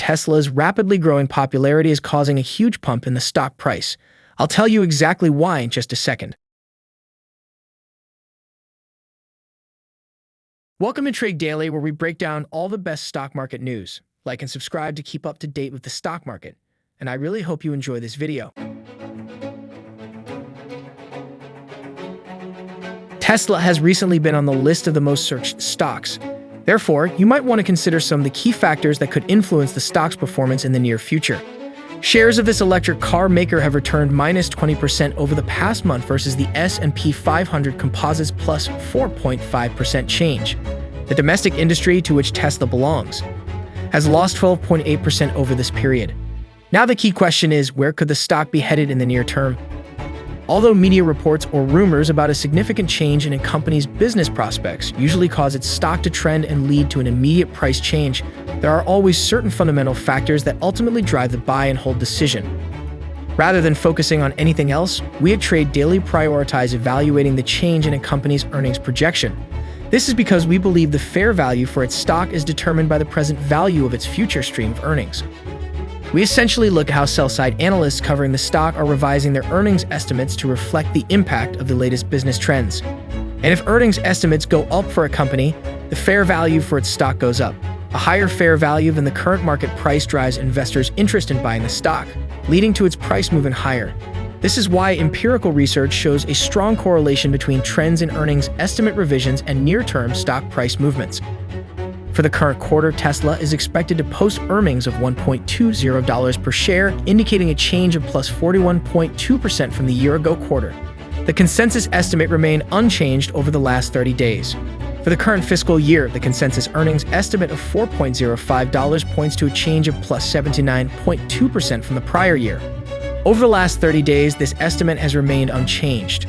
Tesla's rapidly growing popularity is causing a huge pump in the stock price. I'll tell you exactly why in just a second. Welcome to Trade Daily, where we break down all the best stock market news. Like and subscribe to keep up to date with the stock market. And I really hope you enjoy this video. Tesla has recently been on the list of the most searched stocks. Therefore, you might want to consider some of the key factors that could influence the stock's performance in the near future. Shares of this electric car maker have returned minus 20% over the past month versus the S&P 500 Composites plus 4.5% change. The domestic industry, to which Tesla belongs, has lost 12.8% over this period. Now the key question is, where could the stock be headed in the near term? Although media reports or rumors about a significant change in a company's business prospects usually cause its stock to trend and lead to an immediate price change, there are always certain fundamental factors that ultimately drive the buy and hold decision. Rather than focusing on anything else, we at Trade Daily prioritize evaluating the change in a company's earnings projection. This is because we believe the fair value for its stock is determined by the present value of its future stream of earnings. We essentially look at how sell-side analysts covering the stock are revising their earnings estimates to reflect the impact of the latest business trends. And if earnings estimates go up for a company, the fair value for its stock goes up. A higher fair value than the current market price drives investors' interest in buying the stock, leading to its price moving higher. This is why empirical research shows a strong correlation between trends in earnings estimate revisions and near-term stock price movements. For the current quarter, Tesla is expected to post earnings of $1.20 per share, indicating a change of plus 41.2% from the year-ago quarter. The consensus estimate remained unchanged over the last 30 days. For the current fiscal year, the consensus earnings estimate of $4.05 points to a change of plus 79.2% from the prior year. Over the last 30 days, this estimate has remained unchanged.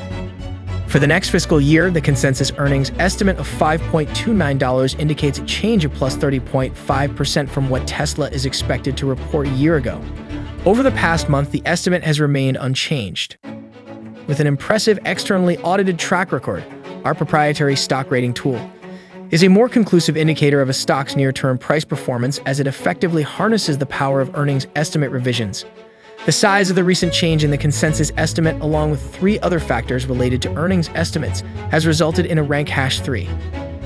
For the next fiscal year, the consensus earnings estimate of $5.29 indicates a change of plus 30.5% from what Tesla is expected to report a year ago. Over the past month, the estimate has remained unchanged. With an impressive externally audited track record, our proprietary stock rating tool is a more conclusive indicator of a stock's near-term price performance as it effectively harnesses the power of earnings estimate revisions. The size of the recent change in the consensus estimate, along with three other factors related to earnings estimates, has resulted in a rank #3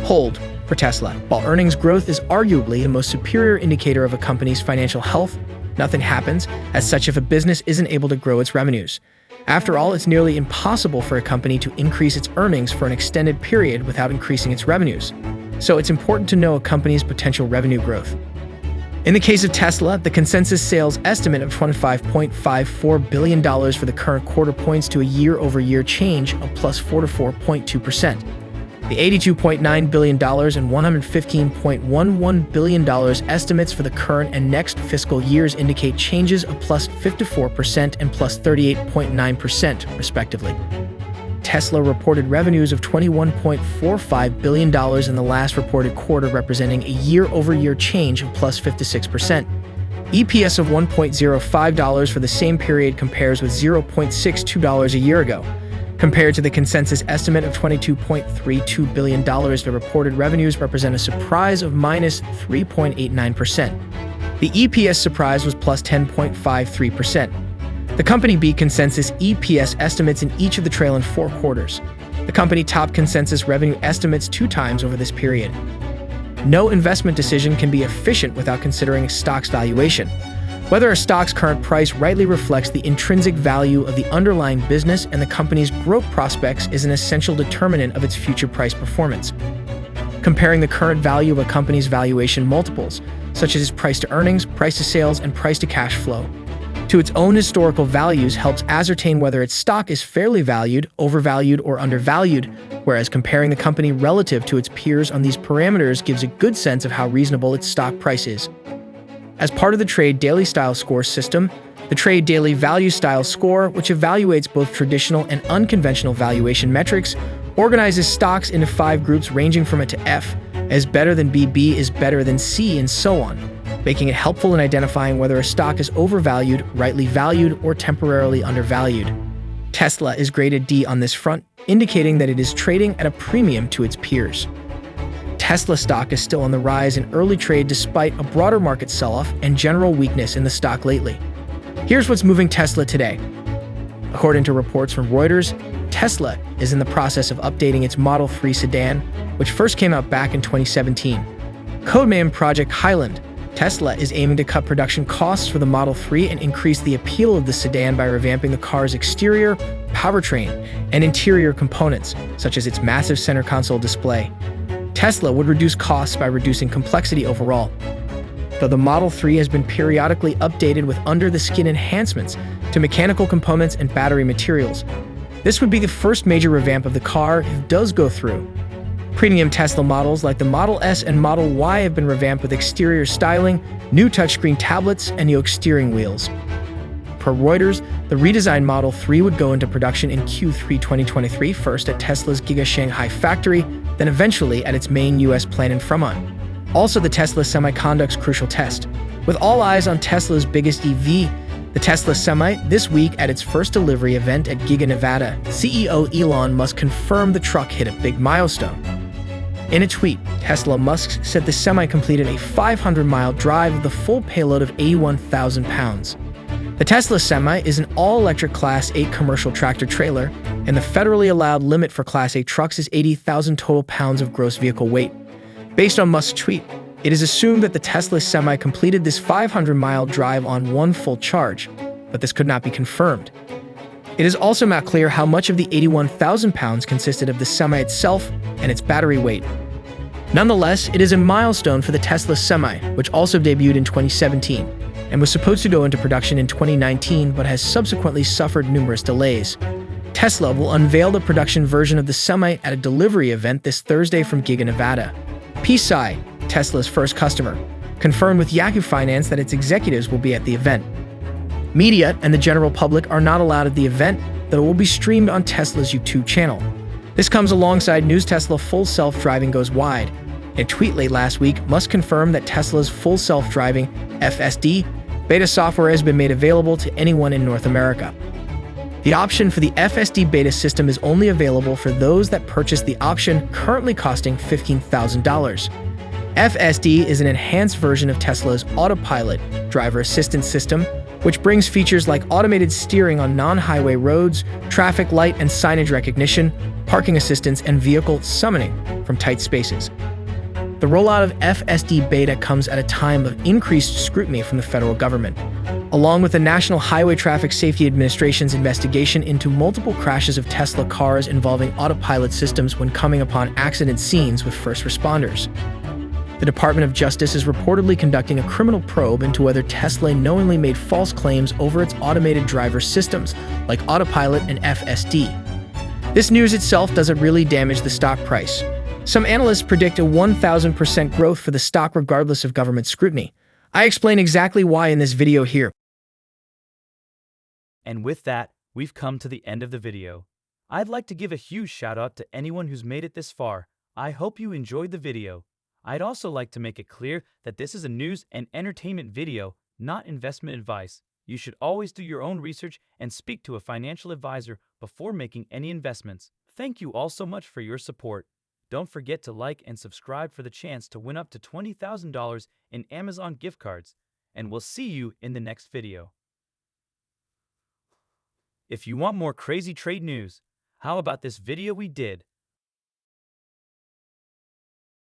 hold for Tesla. While earnings growth is arguably the most superior indicator of a company's financial health, nothing happens as such if a business isn't able to grow its revenues. After all, it's nearly impossible for a company to increase its earnings for an extended period without increasing its revenues. So it's important to know a company's potential revenue growth. In the case of Tesla, the consensus sales estimate of $25.54 billion for the current quarter points to a year-over-year change of plus 44.2%. The $82.9 billion and $115.11 billion estimates for the current and next fiscal years indicate changes of plus 54% and plus 38.9%, respectively. Tesla reported revenues of $21.45 billion in the last reported quarter, representing a year-over-year change of plus 56%. EPS of $1.05 for the same period compares with $0.62 a year ago. Compared to the consensus estimate of $22.32 billion, the reported revenues represent a surprise of minus 3.89%. The EPS surprise was plus 10.53%. The company beat consensus EPS estimates in each of the trailing 4 quarters. The company topped consensus revenue estimates 2 times over this period. No investment decision can be efficient without considering a stock's valuation. Whether a stock's current price rightly reflects the intrinsic value of the underlying business and the company's growth prospects is an essential determinant of its future price performance. Comparing the current value of a company's valuation multiples, such as its price to earnings, price to sales, and price to cash flow, to its own historical values helps ascertain whether its stock is fairly valued, overvalued, or undervalued, whereas comparing the company relative to its peers on these parameters gives a good sense of how reasonable its stock price is. As part of the Trade Daily Style Score system, the Trade Daily Value Style Score, which evaluates both traditional and unconventional valuation metrics, organizes stocks into 5 groups ranging from A to F, as better than B, B is better than C, and so on, making it helpful in identifying whether a stock is overvalued, rightly valued, or temporarily undervalued. Tesla is graded D on this front, indicating that it is trading at a premium to its peers. Tesla stock is still on the rise in early trade despite a broader market sell-off and general weakness in the stock lately. Here's what's moving Tesla today. According to reports from Reuters, Tesla is in the process of updating its Model 3 sedan, which first came out back in 2017. Codenamed Project Highland, Tesla is aiming to cut production costs for the Model 3 and increase the appeal of the sedan by revamping the car's exterior, powertrain, and interior components, such as its massive center console display. Tesla would reduce costs by reducing complexity overall. Though the Model 3 has been periodically updated with under-the-skin enhancements to mechanical components and battery materials, this would be the first major revamp of the car if it does go through. Premium Tesla models like the Model S and Model Y have been revamped with exterior styling, new touchscreen tablets, and yoke steering wheels. Per Reuters, the redesigned Model 3 would go into production in Q3 2023, first at Tesla's Giga Shanghai factory, then eventually at its main US plant in Fremont. Also, the Tesla Semi conducts crucial test. With all eyes on Tesla's biggest EV, the Tesla Semi, this week at its first delivery event at Giga Nevada, CEO Elon Musk confirmed the truck hit a big milestone. In a tweet, Tesla Musk said the Semi completed a 500-mile drive with a full payload of 81,000 pounds. The Tesla Semi is an all-electric Class 8 commercial tractor-trailer, and the federally allowed limit for Class 8 trucks is 80,000 total pounds of gross vehicle weight. Based on Musk's tweet, it is assumed that the Tesla Semi completed this 500-mile drive on one full charge, but this could not be confirmed. It is also not clear how much of the 81,000 pounds consisted of the Semi itself and its battery weight. Nonetheless, it is a milestone for the Tesla Semi, which also debuted in 2017 and was supposed to go into production in 2019 but has subsequently suffered numerous delays. Tesla will unveil the production version of the Semi at a delivery event this Thursday from Giga Nevada. PSI, Tesla's first customer, confirmed with Yahoo Finance that its executives will be at the event. Media and the general public are not allowed at the event, though it will be streamed on Tesla's YouTube channel. This comes alongside news Tesla full self-driving goes wide. In a tweet late last week, Musk confirmed that Tesla's full self-driving FSD beta software has been made available to anyone in North America. The option for the FSD beta system is only available for those that purchase the option, currently costing $15,000. FSD is an enhanced version of Tesla's Autopilot driver assistance system, which brings features like automated steering on non-highway roads, traffic light and signage recognition, parking assistance, and vehicle summoning from tight spaces. The rollout of FSD beta comes at a time of increased scrutiny from the federal government, along with the National Highway Traffic Safety Administration's investigation into multiple crashes of Tesla cars involving autopilot systems when coming upon accident scenes with first responders. The Department of Justice is reportedly conducting a criminal probe into whether Tesla knowingly made false claims over its automated driver systems like Autopilot and FSD. This news itself doesn't really damage the stock price. Some analysts predict a 1,000% growth for the stock regardless of government scrutiny. I explain exactly why in this video here. And with that, we've come to the end of the video. I'd like to give a huge shout out to anyone who's made it this far. I hope you enjoyed the video. I'd also like to make it clear that this is a news and entertainment video, not investment advice. You should always do your own research and speak to a financial advisor before making any investments. Thank you all so much for your support. Don't forget to like and subscribe for the chance to win up to $20,000 in Amazon gift cards, and we'll see you in the next video. If you want more crazy trade news, how about this video we did?